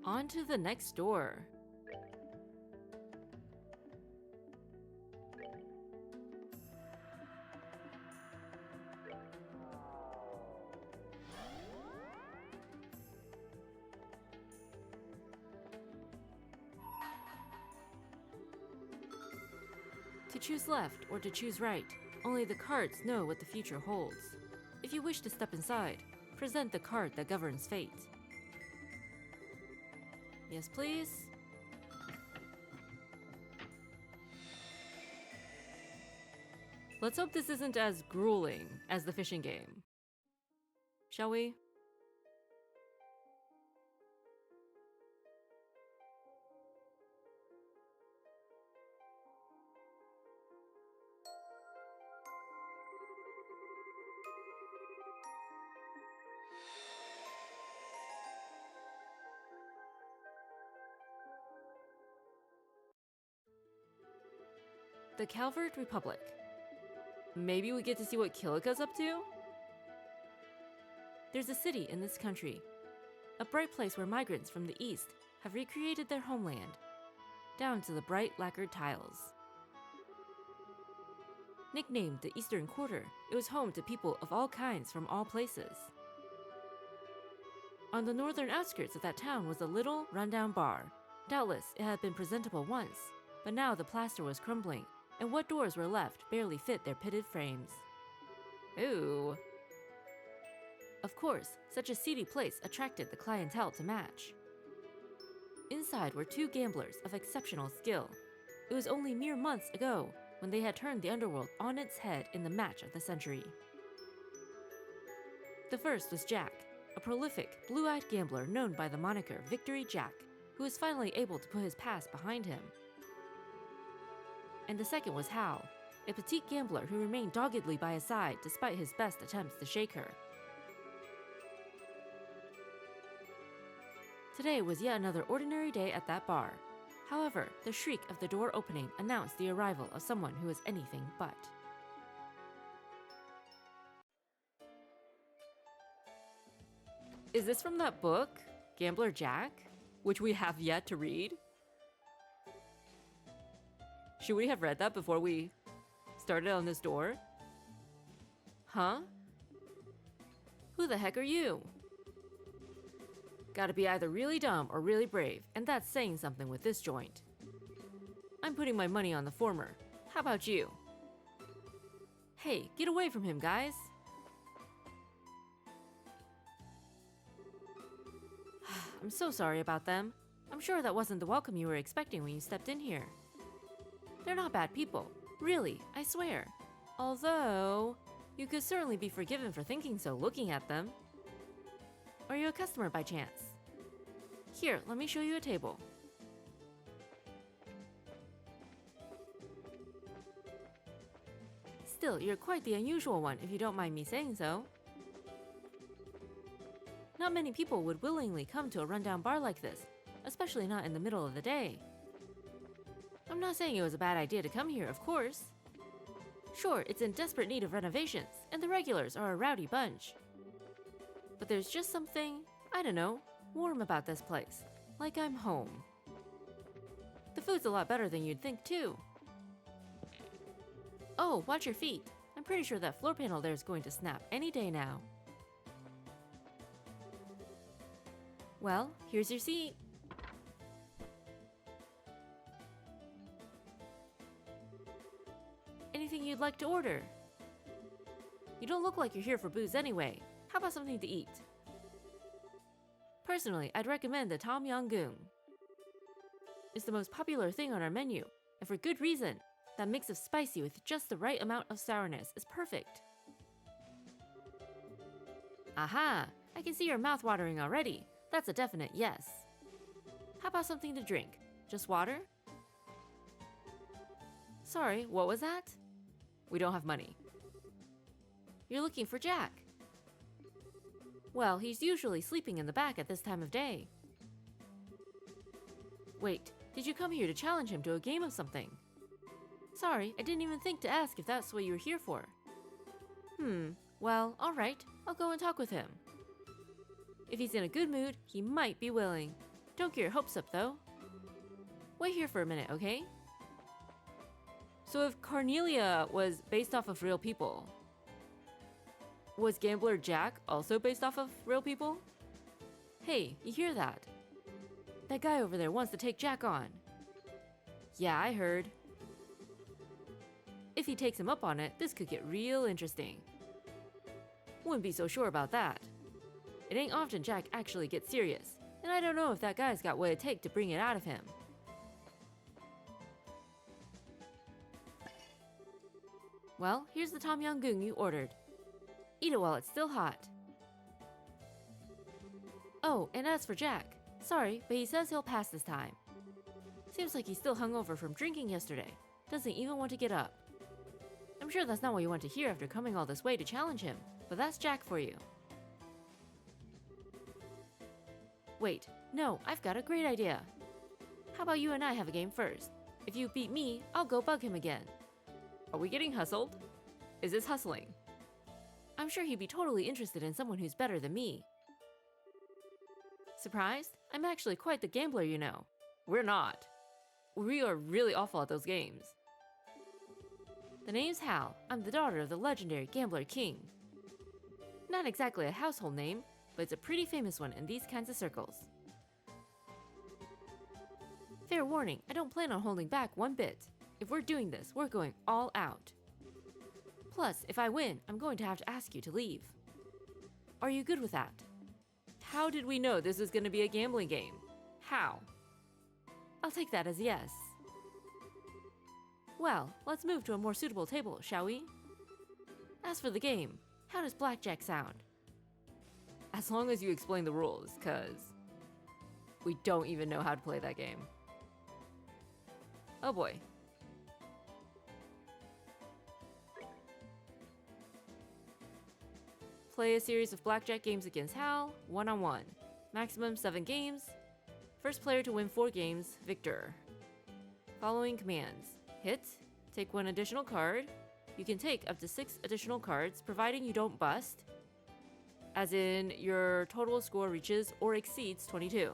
On to the next door. To choose left or to choose right, only the cards know what the future holds. If you wish to step inside, present the card that governs fate. Yes, please. Let's hope this isn't as grueling as the fishing game. Shall we? The Calvert Republic. Maybe we get to see what Kilika's up to? There's a city in this country, a bright place where migrants from the east have recreated their homeland, down to the bright lacquered tiles. Nicknamed the Eastern Quarter, it was home to people of all kinds from all places. On the northern outskirts of that town was a little, rundown bar. Doubtless it had been presentable once, but now the plaster was crumbling, and what doors were left barely fit their pitted frames. Ooh. Of course, such a seedy place attracted the clientele to match. Inside were two gamblers of exceptional skill. It was only mere months ago when they had turned the underworld on its head in the match of the century. The first was Jack, a prolific, blue-eyed gambler known by the moniker Victory Jack, who was finally able to put his past behind him. And the second was Hal, a petite gambler who remained doggedly by his side despite his best attempts to shake her. Today was yet another ordinary day at that bar. However, the shriek of the door opening announced the arrival of someone who was anything but. Is this from that book, Gambler Jack, which we have yet to read? Should we have read that before we started on this door? Huh? Who the heck are you? Gotta be either really dumb or really brave, and that's saying something with this joint. I'm putting my money on the former. How about you? Hey, get away from him, guys! I'm so sorry about them. I'm sure that wasn't the welcome you were expecting when you stepped in here. They're not bad people. Really, I swear. Although, you could certainly be forgiven for thinking so looking at them. Are you a customer by chance? Here, let me show you a table. Still, you're quite the unusual one if you don't mind me saying so. Not many people would willingly come to a rundown bar like this, especially not in the middle of the day. I'm not saying it was a bad idea to come here, of course. Sure, it's in desperate need of renovations, and the regulars are a rowdy bunch. But there's just something, I don't know, warm about this place, like I'm home. The food's a lot better than you'd think, too. Oh, watch your feet. I'm pretty sure that floor panel there is going to snap any day now. Well, here's your seat. Anything you'd like to order? You don't look like you're here for booze anyway. How about something to eat? Personally, I'd recommend the Tom Yum Goong. It's the most popular thing on our menu, and for good reason. That mix of spicy with just the right amount of sourness is perfect. Aha! I can see your mouth watering already. That's a definite yes. How about something to drink? Just water? Sorry, what was that? We don't have money. You're looking for Jack. Well, he's usually sleeping in the back at this time of day. Wait, did you come here to challenge him to a game of something? Sorry, I didn't even think to ask if that's what you were here for. Well, alright, I'll go and talk with him. If he's in a good mood, he might be willing. Don't get your hopes up, though. Wait here for a minute, okay? So if Carnelia was based off of real people, was Gambler Jack also based off of real people? Hey, you hear that? That guy over there wants to take Jack on. Yeah, I heard. If he takes him up on it, this could get real interesting. Wouldn't be so sure about that. It ain't often Jack actually gets serious, and I don't know if that guy's got what it takes to bring it out of him. Well, here's the Tom Yum Goong you ordered. Eat it while it's still hot. Oh, and as for Jack, sorry, but he says he'll pass this time. Seems like he's still hungover from drinking yesterday. Doesn't even want to get up. I'm sure that's not what you want to hear after coming all this way to challenge him, but that's Jack for you. Wait, no, I've got a great idea. How about you and I have a game first? If you beat me, I'll go bug him again. Are we getting hustled? Is this hustling? I'm sure he'd be totally interested in someone who's better than me. Surprised? I'm actually quite the gambler, you know. We're not. We are really awful at those games. The name's Hal. I'm the daughter of the legendary Gambler King. Not exactly a household name, but it's a pretty famous one in these kinds of circles. Fair warning, I don't plan on holding back one bit. If we're doing this, we're going all out. Plus, if I win, I'm going to have to ask you to leave. Are you good with that? How did we know this was going to be a gambling game? How? I'll take that as yes. Well, let's move to a more suitable table, shall we? As for the game, how does blackjack sound? As long as you explain the rules, cause we don't even know how to play that game. Oh boy. Play a series of blackjack games against Hal, one-on-one. Maximum 7 games. First player to win 4 games, victor. Following commands. Hit, take 1 additional card. You can take up to 6 additional cards, providing you don't bust. As in, your total score reaches or exceeds 22.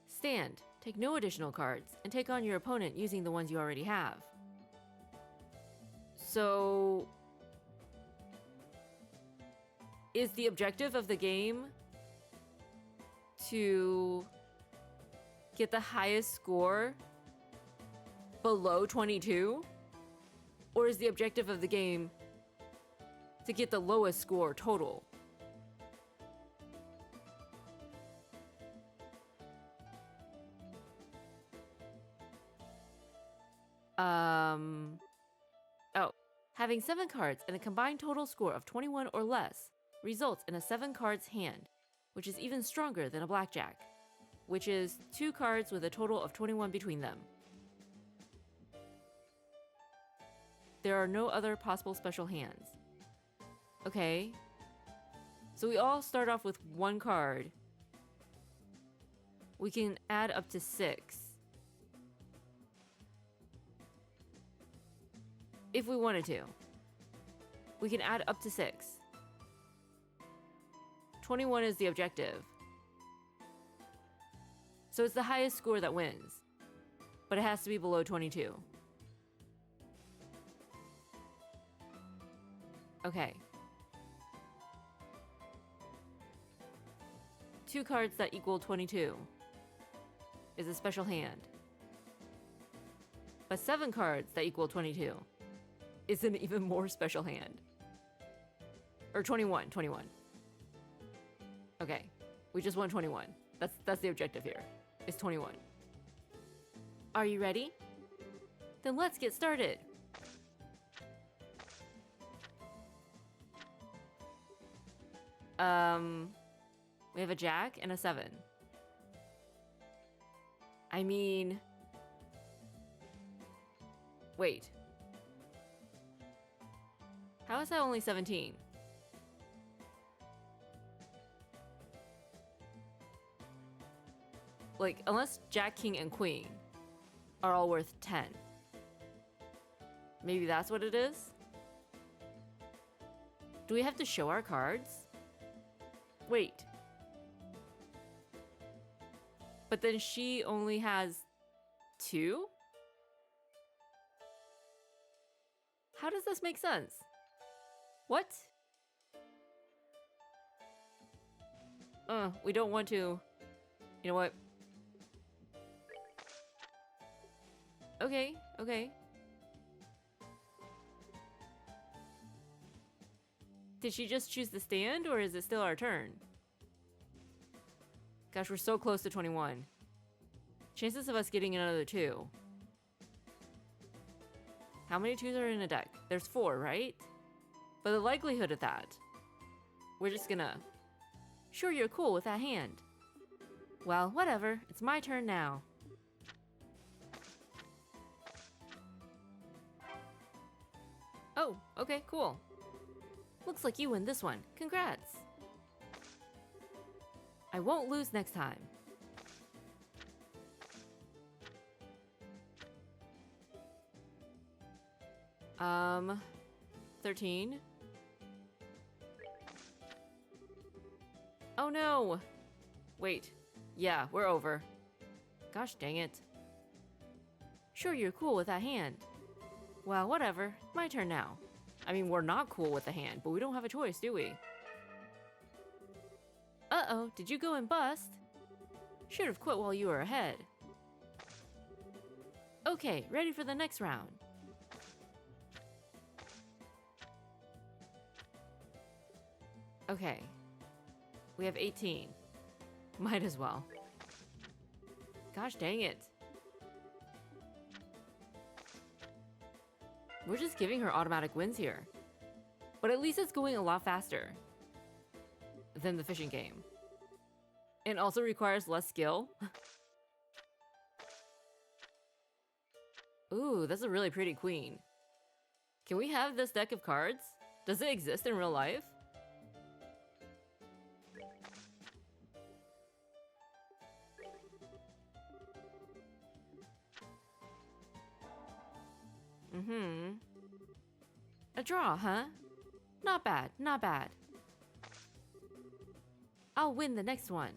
Stand, take no additional cards, and take on your opponent using the ones you already have. So, is the objective of the game to get the highest score below 22? Or is the objective of the game to get the lowest score total? Oh. Having 7 cards and a combined total score of 21 or less results in a 7 cards hand, which is even stronger than a blackjack, which is 2 cards with a total of 21 between them. There are no other possible special hands. Okay. So we all start off with 1 card. We can add up to 6. If we wanted to. We can add up to 6. 21 is the objective. So it's the highest score that wins. But it has to be below 22. Okay. 2 cards that equal 22 is a special hand. But 7 cards that equal 22 is an even more special hand. Or 21. Okay. We just won 21. That's the objective here. It's 21. Are you ready? Then let's get started. We have a jack and a 7. I mean... Wait. How is that only 17? Like, unless Jack, King, and Queen are all worth 10. Maybe that's what it is? Do we have to show our cards? Wait, But then she only has 2? How does this make sense? What? We don't want to... You know what? Okay, okay. Did she just choose the stand, or is it still our turn? Gosh, we're so close to 21. Chances of us getting another 2. How many 2s are in a deck? There's 4, right? But the likelihood of that... We're just gonna... Sure, you're cool with that hand. Well, whatever. It's my turn now. Oh, okay, cool. Looks like you win this one. Congrats. I won't lose next time. Um, 13. Oh no! Wait. Yeah, we're over. Gosh dang it. Sure, you're cool with that hand. Well, whatever. My turn now. I mean, we're not cool with the hand, but we don't have a choice, do we? Uh-oh, did you go and bust? Should have quit while you were ahead. Okay, ready for the next round. Okay. We have 18. Might as well. Gosh dang it. We're just giving her automatic wins here. But at least it's going a lot faster than the fishing game. And also requires less skill. Ooh, that's a really pretty queen. Can we have this deck of cards? Does it exist in real life? A draw, huh? Not bad, not bad. I'll win the next one.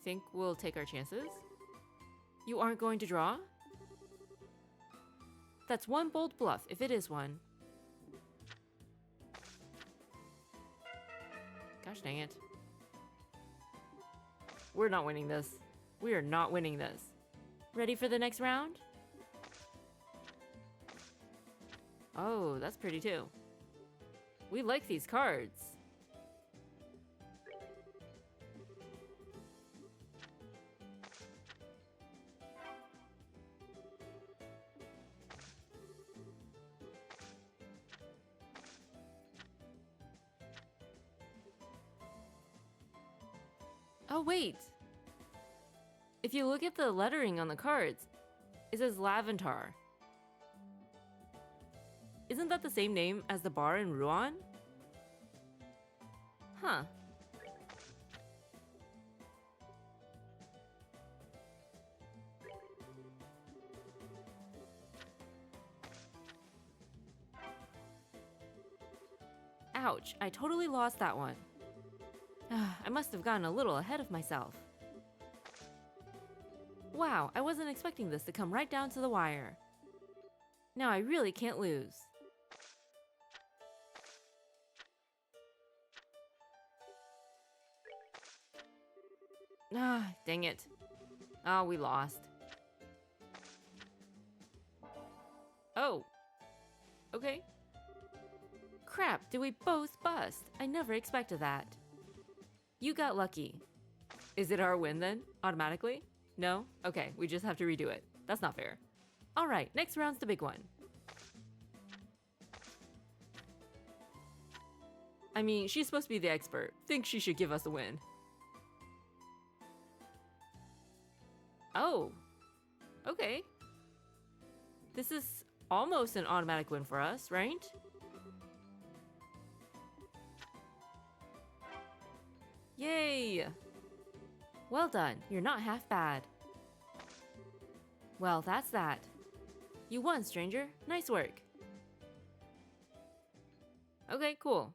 Think we'll take our chances? You aren't going to draw? That's one bold bluff, if it is one. Gosh dang it. We're not winning this. We are not winning this. Ready for the next round? Oh, that's pretty too. We like these cards. Oh, wait. If you look at the lettering on the cards, it says Laventar. Isn't that the same name as the bar in Rouen? Huh. Ouch, I totally lost that one. I must have gotten a little ahead of myself. Wow, I wasn't expecting this to come right down to the wire. Now I really can't lose. Ah, dang it. Oh, we lost. Oh. Okay. Crap, did we both bust? I never expected that. You got lucky. Is it our win then, automatically? No? Okay, we just have to redo it. That's not fair. Alright, next round's the big one. I mean, she's supposed to be the expert. Think she should give us a win. Oh. Okay. This is almost an automatic win for us, right? Yay! Well done, you're not half bad. Well, that's that. You won, stranger. Nice work. Okay, cool.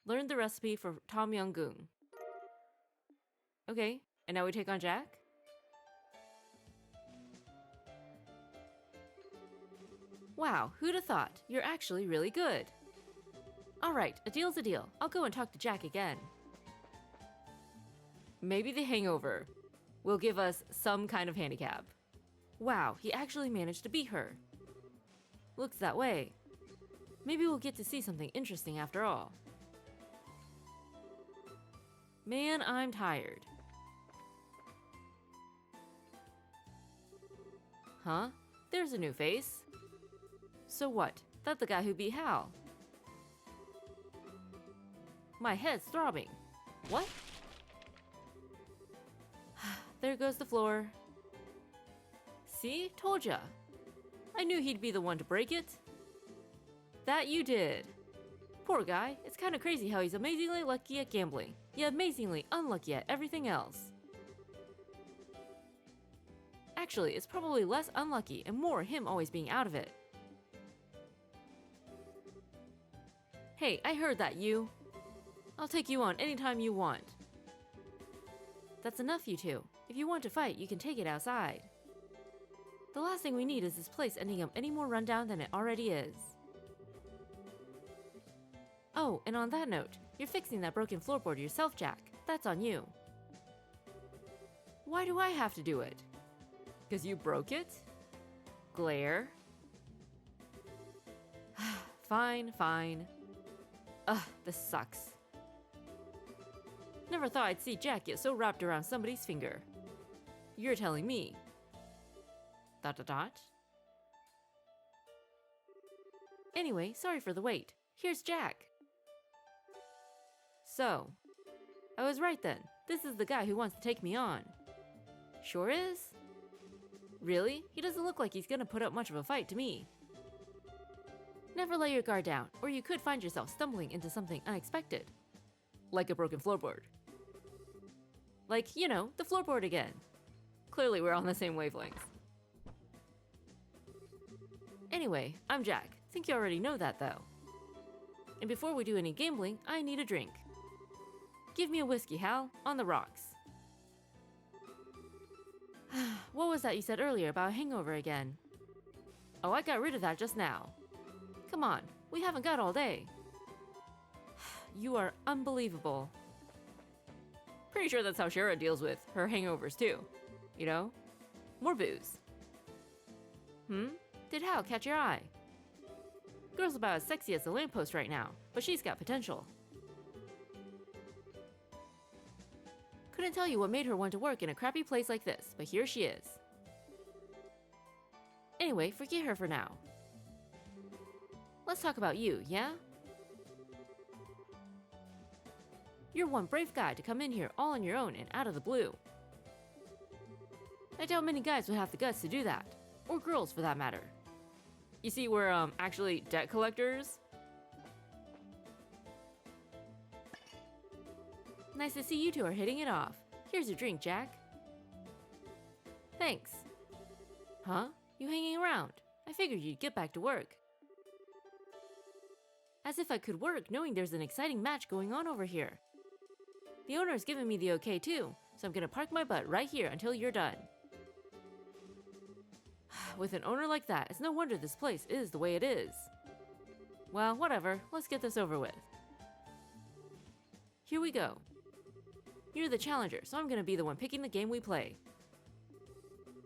Learn the recipe for Tom Yum Goong. Okay, and now we take on Jack? Wow, who'd have thought? You're actually really good. Alright, a deal's a deal. I'll go and talk to Jack again. Maybe the hangover will give us some kind of handicap. Wow, he actually managed to beat her. Looks that way. Maybe we'll get to see something interesting after all. Man, I'm tired. Huh? There's a new face. So what? That's the guy who beat Hal. My head's throbbing. What? There goes the floor. See? Told ya. I knew he'd be the one to break it. That you did. Poor guy. It's kind of crazy how he's amazingly lucky at gambling, yet amazingly unlucky at everything else. Actually, it's probably less unlucky and more him always being out of it. Hey, I heard that, you. I'll take you on anytime you want. That's enough, you two. If you want to fight, you can take it outside. The last thing we need is this place ending up any more rundown than it already is. Oh, and on that note, you're fixing that broken floorboard yourself, Jack. That's on you. Why do I have to do it? Because you broke it? Glare. Fine, fine. Ugh, this sucks. Never thought I'd see Jack get so wrapped around somebody's finger. You're telling me. ... Anyway, sorry for the wait. Here's Jack. So, I was right then. This is the guy who wants to take me on. Sure is? Really? He doesn't look like he's gonna put up much of a fight to me. Never let your guard down, or you could find yourself stumbling into something unexpected. Like a broken floorboard. Like, you know, the floorboard again. Clearly we're on the same wavelength. Anyway, I'm Jack. Think you already know that though. And before we do any gambling, I need a drink. Give me a whiskey, Hal, on the rocks. What was that you said earlier about a hangover again? Oh, I got rid of that just now. Come on, we haven't got all day. You are unbelievable. Pretty sure that's how Shara deals with her hangovers too. You know? More booze. Did Hal catch your eye? Girl's about as sexy as a lamppost right now, but she's got potential. Couldn't tell you what made her want to work in a crappy place like this, but here she is. Anyway, forget her for now. Let's talk about you, yeah? You're one brave guy to come in here all on your own and out of the blue. I doubt many guys would have the guts to do that, or girls for that matter. You see, we're actually debt collectors. Nice to see you two are hitting it off. Here's your drink, Jack. Thanks. Huh? You hanging around? I figured you'd get back to work. As if I could work knowing there's an exciting match going on over here. The owner's given me the okay too, so I'm gonna park my butt right here until you're done. With an owner like that, it's no wonder this place is the way it is. Well, whatever, let's get this over with. Here we go. You're the challenger, so I'm gonna be the one picking the game we play.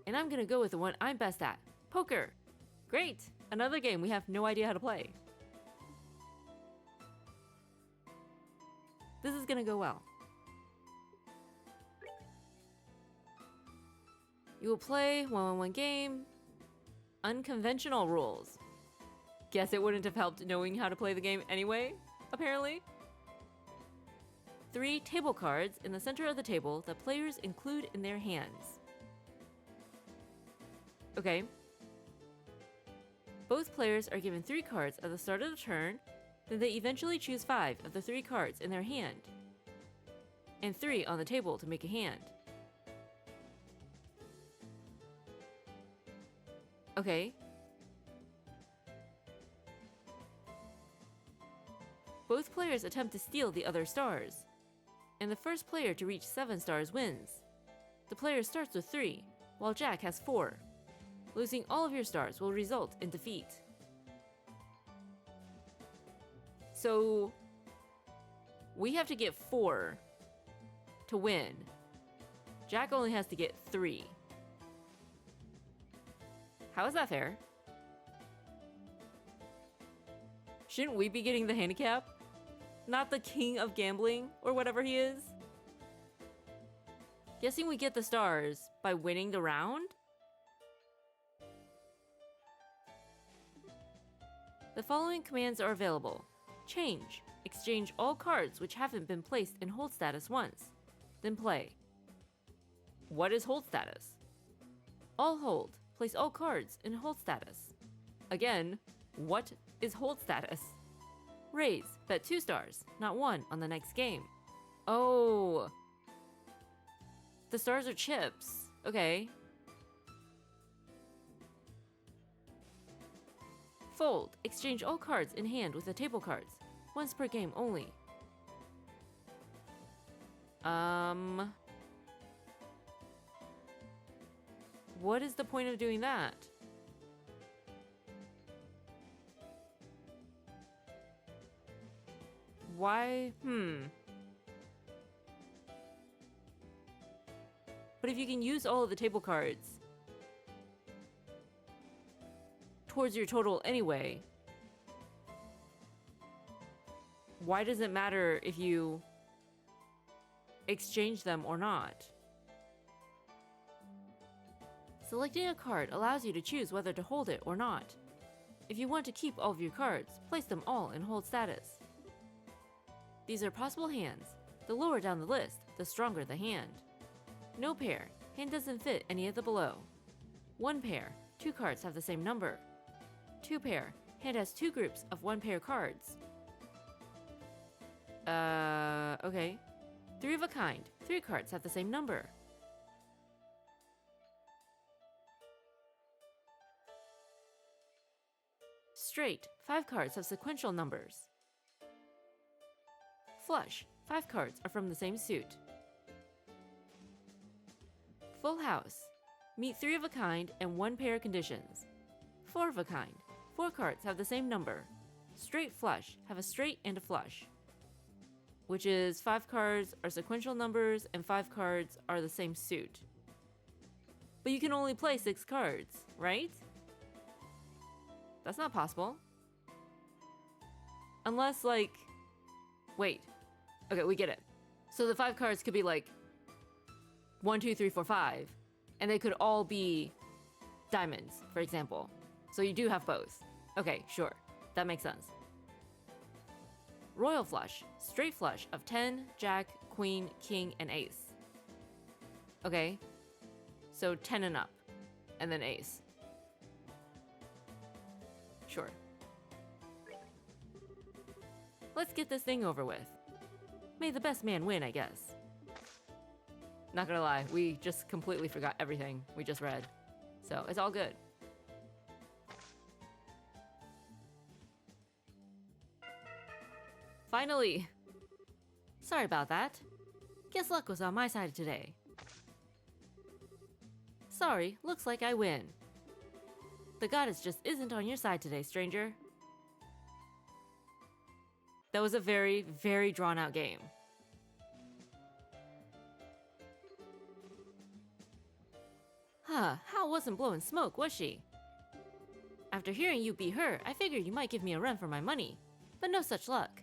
And I'm gonna go with the one I'm best at, poker. Great, another game we have no idea how to play. This is gonna go well. You will play 1-on-1 game. Unconventional rules. Guess it wouldn't have helped knowing how to play the game anyway, apparently. 3 table cards in the center of the table that players include in their hands. Okay. Both players are given 3 cards at the start of the turn, then they eventually choose 5 of the 3 cards in their hand, and 3 on the table to make a hand. Okay. Both players attempt to steal the other stars, and the first player to reach 7 stars wins. The player starts with 3, while Jack has 4. Losing all of your stars will result in defeat. So, we have to get 4 to win. Jack only has to get 3. How is that fair? Shouldn't we be getting the handicap? Not the king of gambling, or whatever he is? Guessing we get the stars by winning the round? The following commands are available. Change. Exchange all cards which haven't been placed in hold status once. Then play. What is hold status? All hold. Place all cards in hold status. Again, what is hold status? Raise. Bet 2 stars, not 1 on the next game. Oh. The stars are chips. Okay. Fold. Exchange all cards in hand with the table cards. Once per game only. What is the point of doing that? Why? But if you can use all of the table cards towards your total anyway, why does it matter if you exchange them or not? Selecting a card allows you to choose whether to hold it or not. If you want to keep all of your cards, place them all in hold status. These are possible hands. The lower down the list, the stronger the hand. No pair. Hand doesn't fit any of the below. 1 pair. 2 cards have the same number. 2 pair. Hand has 2 groups of 1 pair cards. Okay. 3 of a kind. 3 cards have the same number. Straight. 5 cards have sequential numbers. Flush. 5 cards are from the same suit. Full house. Meet 3 of a kind and 1 pair conditions. 4 of a kind. 4 cards have the same number. Straight flush. Have a straight and a flush. Which is 5 cards are sequential numbers and 5 cards are the same suit. But you can only play 6 cards, right? That's not possible. Unless, like... Wait. Okay, we get it. So the 5 cards could be like 1, 2, 3, 4, 5. And they could all be diamonds, for example. So you do have both. Okay, sure. That makes sense. Royal flush. Straight flush of 10, Jack, Queen, King, and Ace. Okay. So 10 and up. And then Ace. Sure. Let's get this thing over with. May the best man win, I guess. Not gonna lie, we just completely forgot everything we just read. So it's all good. Finally! Sorry about that. Guess luck was on my side today. Sorry, looks like I win. The goddess just isn't on your side today, stranger. That was a very, very drawn-out game. Huh, Hal wasn't blowing smoke, was she? After hearing you beat her, I figured you might give me a run for my money. But no such luck.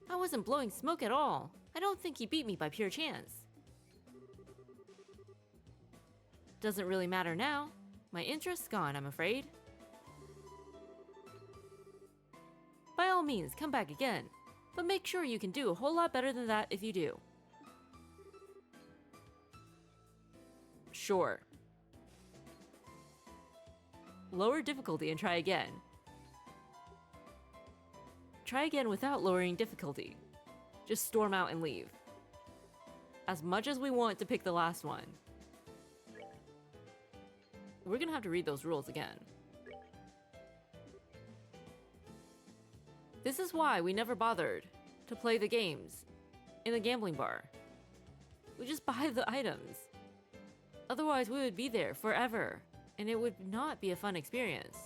I wasn't blowing smoke at all. I don't think he beat me by pure chance. Doesn't really matter now. My interest's gone, I'm afraid. By all means, come back again. But make sure you can do a whole lot better than that if you do. Sure. Lower difficulty and try again. Try again without lowering difficulty. Just storm out and leave. As much as we want to pick the last one. We're gonna have to read those rules again. This is why we never bothered to play the games in the gambling bar. We just buy the items. Otherwise, we would be there forever, and it would not be a fun experience.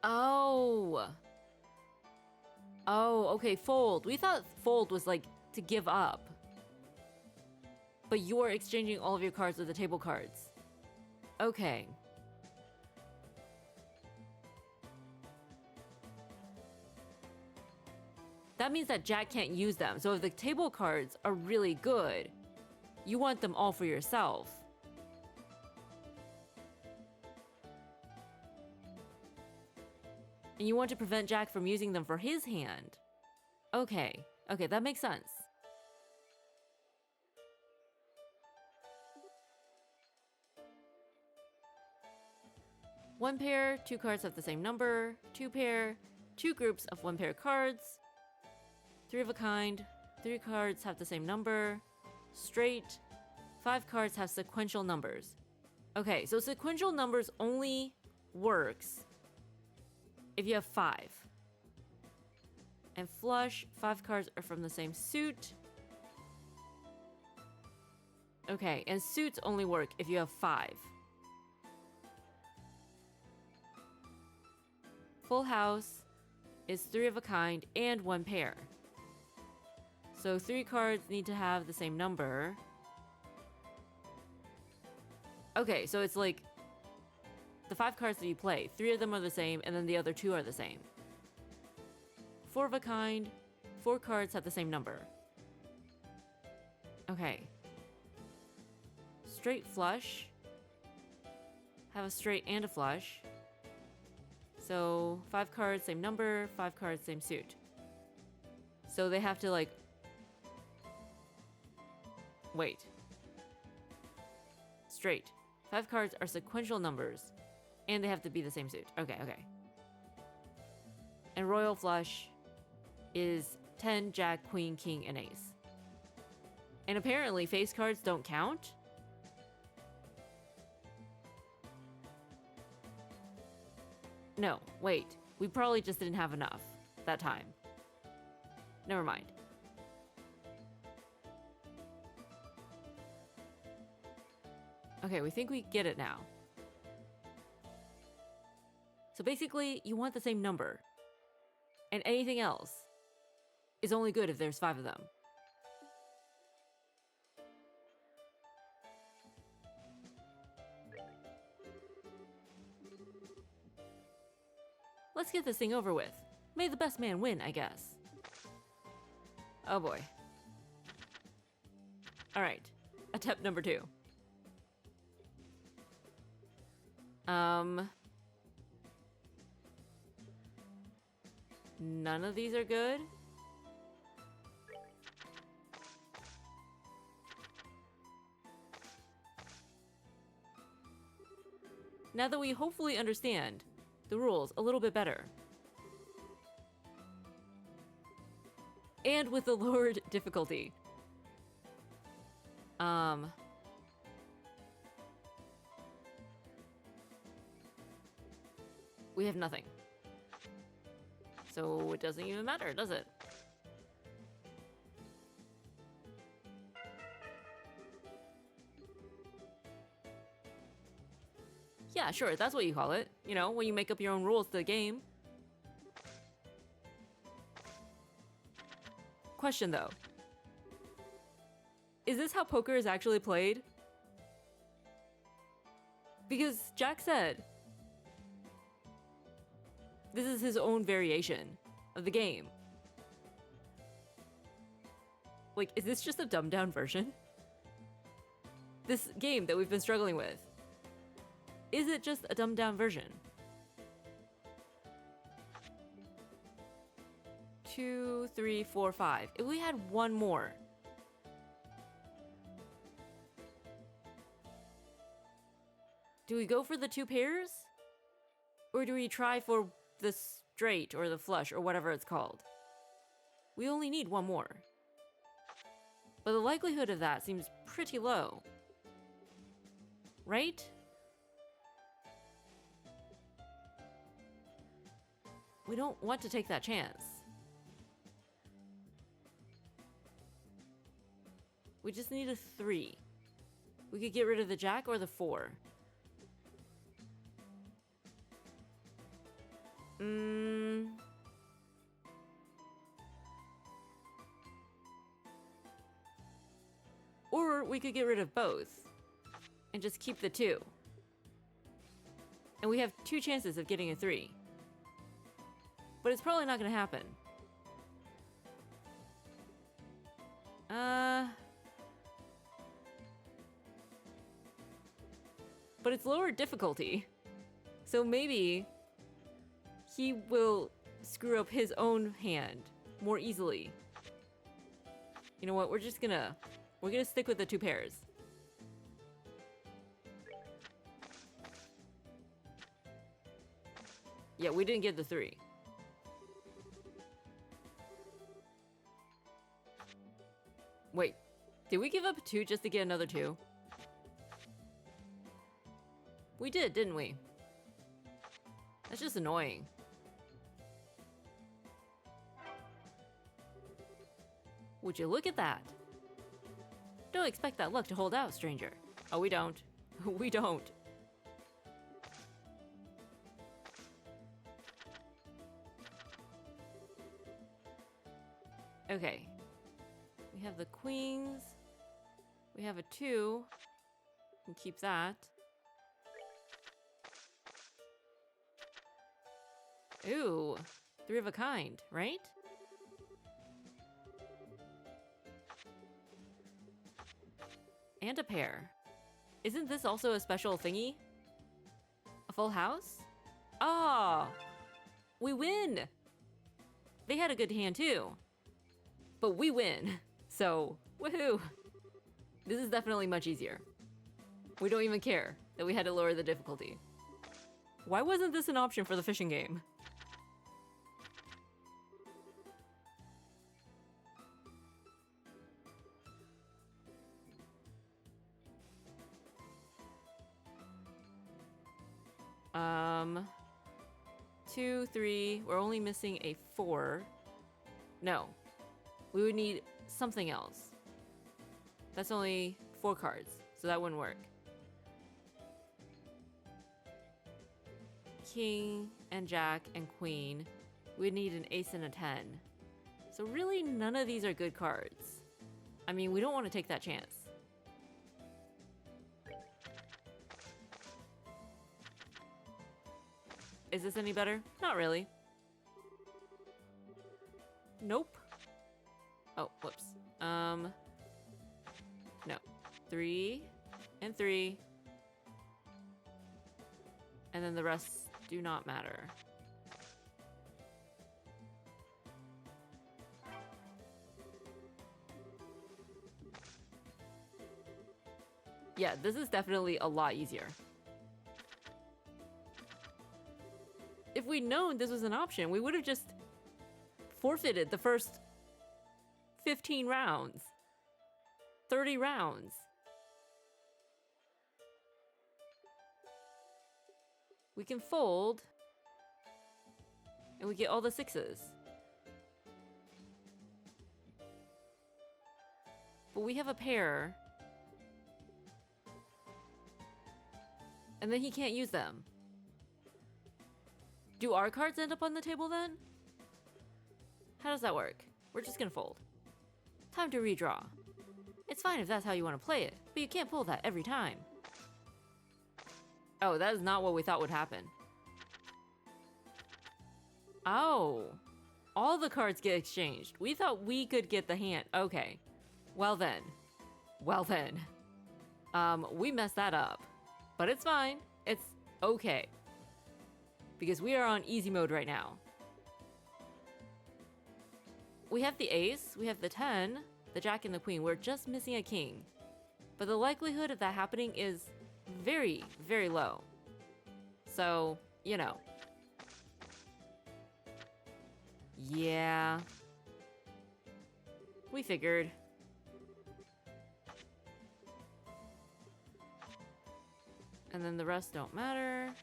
Oh. Oh, okay, fold. We thought fold was like to give up. But you're exchanging all of your cards with the table cards. Okay. That means that Jack can't use them. So if the table cards are really good, you want them all for yourself. And you want to prevent Jack from using them for his hand. Okay, okay, that makes sense. One pair, two cards have the same number. Two pair, two groups of one pair cards. Three of a kind, three cards have the same number. Straight, five cards have sequential numbers. Okay, so sequential numbers only works if you have five. And flush, five cards are from the same suit. Okay, and suits only work if you have five. Full house is three of a kind and one pair. So three cards need to have the same number. Okay, so it's like the five cards that you play, three of them are the same, and then the other two are the same. Four of a kind, four cards have the same number. Okay. Straight flush. Have a straight and a flush. So five cards, same number, five cards, same suit. So they have to like... Wait. Straight. Five cards are sequential numbers, and they have to be the same suit. Okay, okay. And royal flush is 10, jack, queen, king, and ace. And apparently face cards don't count? No, wait. We probably just didn't have enough that time. Never mind. Okay, we think we get it now. So basically, you want the same number. And anything else is only good if there's five of them. Let's get this thing over with. May the best man win, I guess. Oh boy. Alright, attempt number 2. None of these are good. Now that we hopefully understand the rules a little bit better, and with the lowered difficulty, we have nothing. So it doesn't even matter, does it? Yeah, sure, that's what you call it. You know, when you make up your own rules to the game. Question though. Is this how poker is actually played? Because Jack said this is his own variation of the game. Like, is this just a dumbed down version? This game that we've been struggling with, is it just a dumbed down version? 2, 3, 4, 5. If we had one more. Do we go for the 2 pairs? Or do we try for the straight or the flush or whatever it's called? We only need one more. But the likelihood of that seems pretty low. Right? we don't want to take that chance. We just need a 3. We could get rid of the jack or the 4. Or we could get rid of both and just keep the 2. And we have 2 chances of getting a 3. But it's probably not going to happen. But it's lower difficulty. So maybe he will screw up his own hand more easily. You know what? We're gonna stick with the 2 pairs. Yeah, we didn't get the 3. Wait, did we give up a 2 just to get another 2? We did, didn't we? That's just annoying. Would you look at that? Don't expect that luck to hold out, stranger. Oh, we don't. We don't. Okay. We have the queens. We have a 2. We can keep that. Ooh, 3 of a kind, right? And a pair. Isn't this also a special thingy? A full house? Ah! We win! They had a good hand too. But we win. So, woohoo! This is definitely much easier. We don't even care that we had to lower the difficulty. Why wasn't this an option for the fishing game? Um, 2, 3, we're only missing a 4. No, we would need something else. That's only 4 cards, so that wouldn't work. King and jack and queen. We'd need an ace and a 10. So really none of these are good cards. I mean, we don't want to take that chance. Is this any better? Not really. Nope. Oh, whoops. No. 3 and 3. And then the rest do not matter. Yeah, this is definitely a lot easier. If we'd known this was an option, we would have just forfeited the first 15 rounds. 30 rounds. We can fold. And we get all the 6s. But we have a pair. And then he can't use them. Do our cards end up on the table then? How does that work? We're just gonna fold. Time to redraw. It's fine if that's how you want to play it, but you can't pull that every time. Oh, that is not what we thought would happen. Oh, all the cards get exchanged. We thought we could get the hand. Okay, well then. We messed that up, but it's fine. It's okay. Because we are on easy mode right now. We have the ace, we have the 10, the jack and the queen. We're just missing a king. But the likelihood of that happening is very, very low. So, you know. Yeah. We figured. And then the rest don't matter.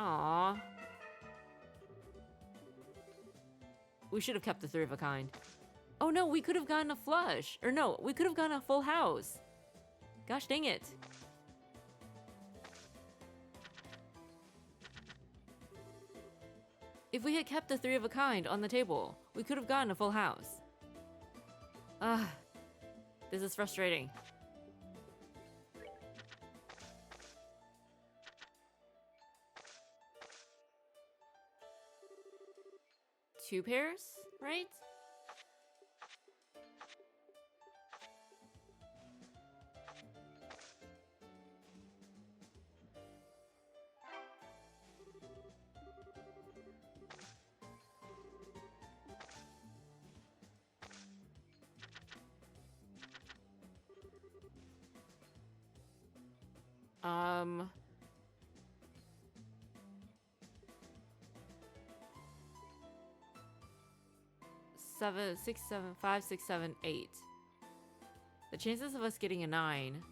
Aww. We should have kept the 3 of a kind. Oh no, we could have gotten a flush. Or no, we could have gotten a full house. Gosh dang it. If we had kept the 3 of a kind on the table, we could have gotten a full house. Ah, this is frustrating. Two pairs, right? Um... 7, 6, 7, 5, 6, 7, 8. The chances of us getting a 9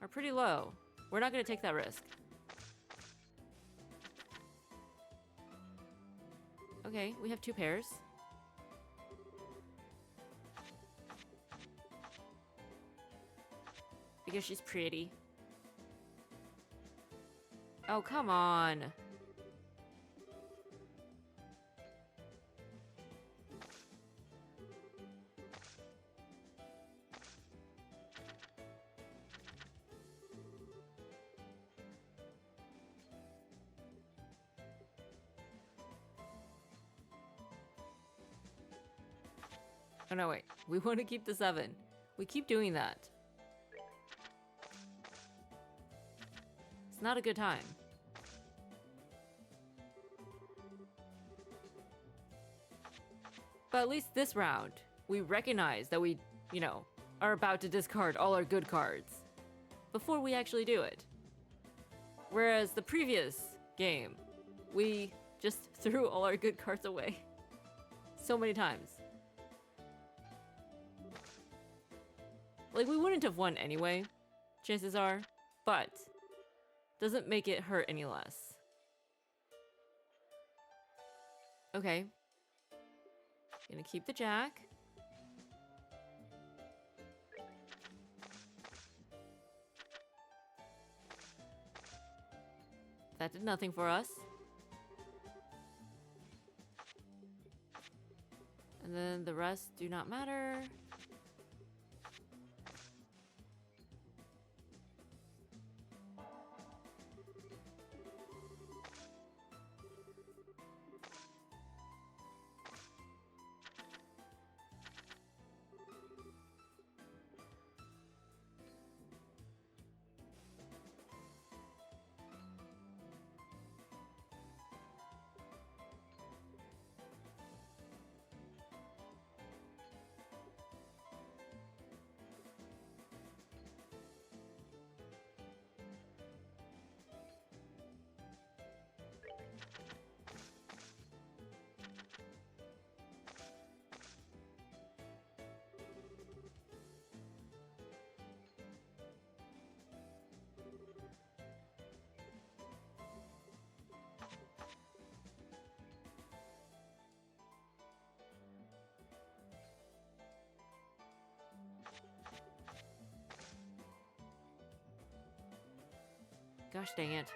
are pretty low. We're not gonna take that risk. Okay, we have 2 pairs. Because she's pretty. Oh, come on. Oh no, wait. We want to keep the 7. We keep doing that. It's not a good time. But at least this round, we recognize that we, you know, are about to discard all our good cards before we actually do it. Whereas the previous game, we just threw all our good cards away so many times. Like, we wouldn't have won anyway, chances are, but doesn't make it hurt any less. Okay. Gonna keep the jack. That did nothing for us. And then the rest do not matter. Gosh dang it.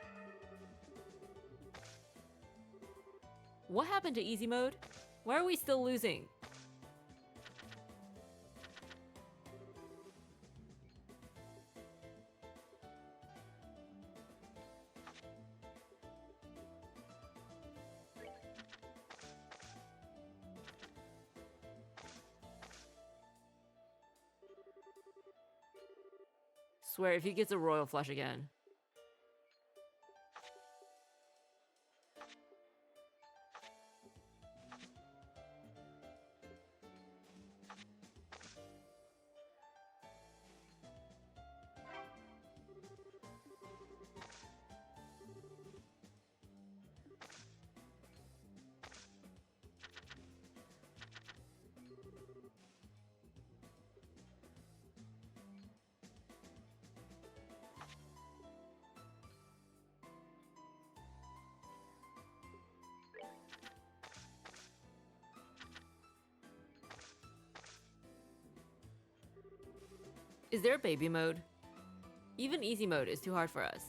What happened to easy mode? Why are we still losing? Swear, if he gets a royal flush again. Is there a baby mode? Even easy mode is too hard for us.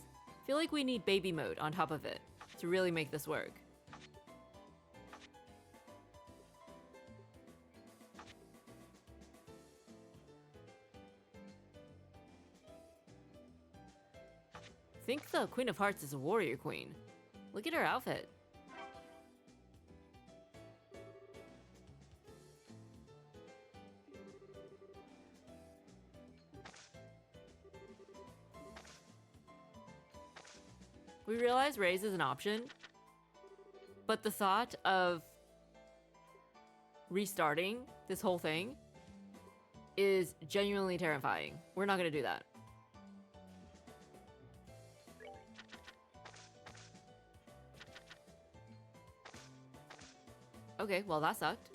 Feel like we need baby mode on top of it to really make this work. Think the Queen of Hearts is a warrior queen. Look at her outfit. We realize raise is an option, but the thought of restarting this whole thing is genuinely terrifying. We're not gonna do that. Okay, well that sucked.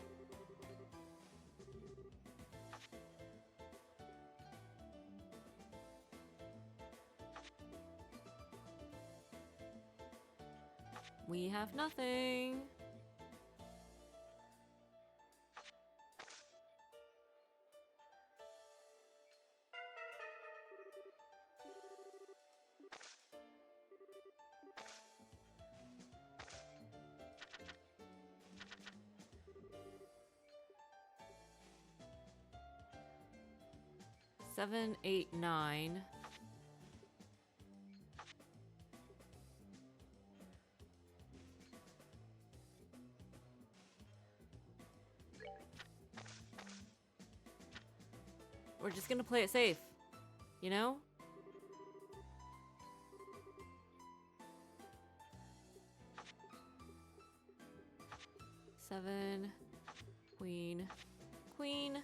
We have nothing. Seven, 8, 9. We're just gonna play it safe, you know? Seven, queen, queen.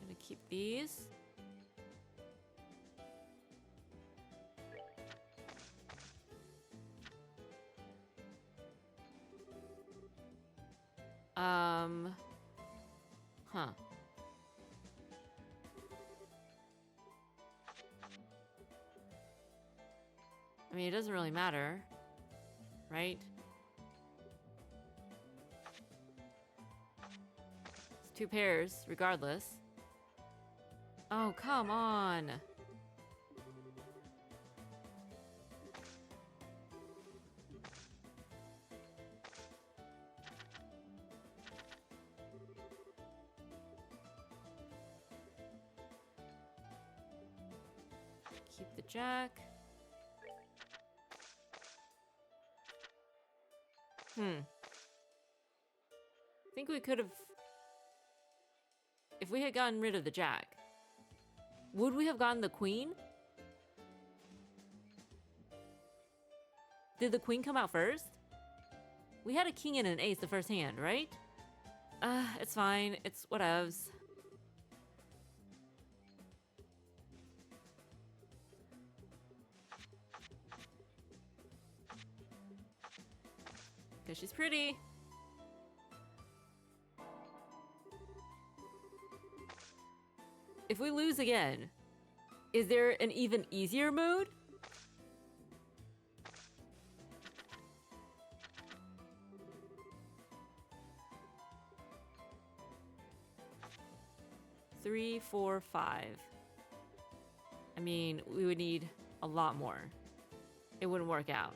Gonna keep these. Huh. I mean, it doesn't really matter, right? It's 2 pairs, regardless. Oh, come on. Keep the jack. I think we could have... If we had gotten rid of the jack, would we have gotten the queen? Did the queen come out first? We had a king and an ace the first hand, right? It's fine. It's whatevs. Because she's pretty. If we lose again, is there an even easier mode? Three, 4, 5. I mean, we would need a lot more. It wouldn't work out.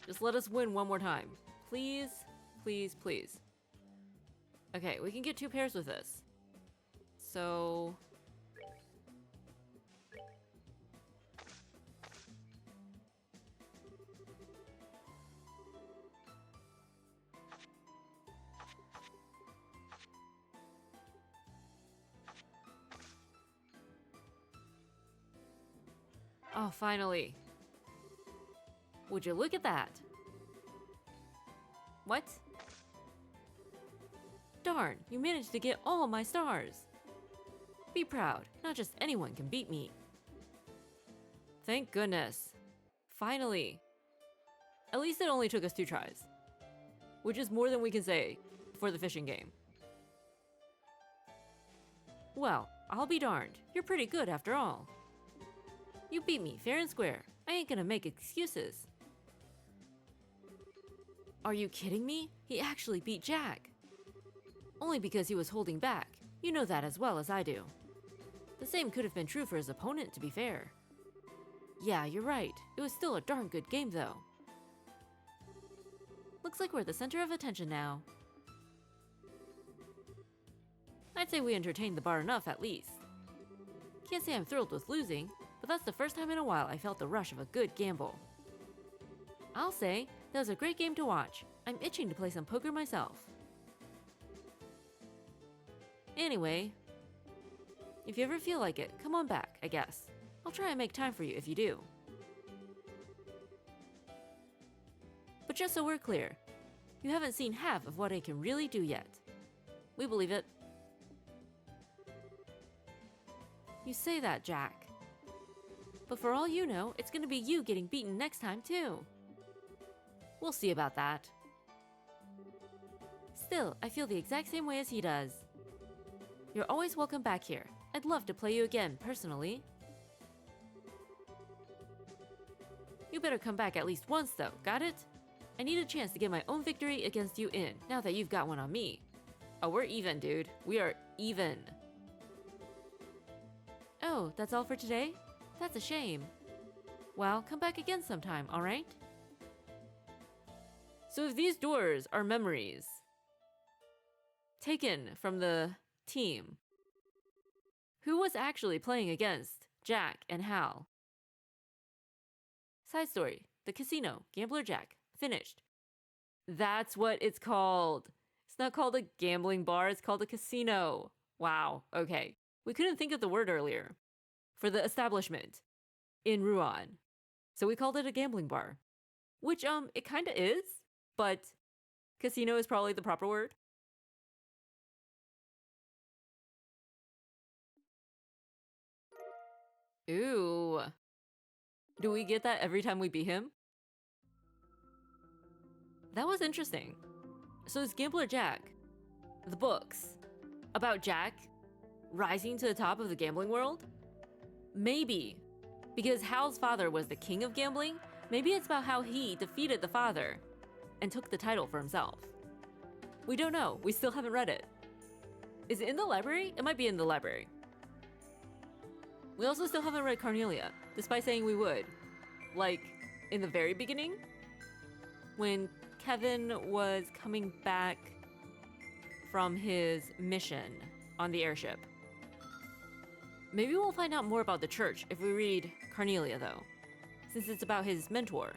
Just let us win one more time. Please, please, please. Okay, we can get 2 pairs with this. So... Oh, finally. Would you look at that? What? Darn, you managed to get all my stars. Be proud, not just anyone can beat me. Thank goodness. Finally. At least it only took us 2 tries. Which is more than we can say for the fishing game. Well, I'll be darned. You're pretty good after all. You beat me fair and square. I ain't gonna make excuses. Are you kidding me? He actually beat Jack. Only because he was holding back. You know that as well as I do. The same could have been true for his opponent, to be fair. Yeah, you're right. It was still a darn good game, though. Looks like we're the center of attention now. I'd say we entertained the bar enough, at least. Can't say I'm thrilled with losing, but that's the first time in a while I felt the rush of a good gamble. I'll say, that was a great game to watch. I'm itching to play some poker myself. Anyway, if you ever feel like it, come on back, I guess. I'll try and make time for you if you do. But just so we're clear, you haven't seen half of what I can really do yet. We believe it. You say that, Jack. But for all you know, it's gonna be you getting beaten next time, too. We'll see about that. Still, I feel the exact same way as he does. You're always welcome back here. I'd love to play you again, personally. You better come back at least once, though, got it? I need a chance to get my own victory against you in, now that you've got one on me. Oh, we're even, dude. We are even. Oh, that's all for today? That's a shame. Well, come back again sometime, alright? So if these doors are memories taken from the team, who was actually playing against Jack and Hal? Side story, the casino, Gambler Jack, finished. That's what it's called. It's not called a gambling bar, it's called a casino. Wow, okay. We couldn't think of the word earlier for the establishment in Ruan. So we called it a gambling bar, which it kind of is, but casino is probably the proper word. Ooh. Do we get that every time we beat him? That was interesting. So it's Gambler Jack, the books, about Jack rising to the top of the gambling world? Maybe. Because Hal's father was the king of gambling, maybe it's about how he defeated the father and took the title for himself. We don't know. We still haven't read it. Is it in the library? It might be in the library. We also still haven't read Carnelia, despite saying we would. Like, in the very beginning? When Kevin was coming back from his mission on the airship. Maybe we'll find out more about the church if we read Carnelia, though, since it's about his mentor.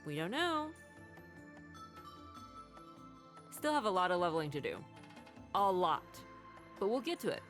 We don't know. Still have a lot of leveling to do. A lot. But we'll get to it.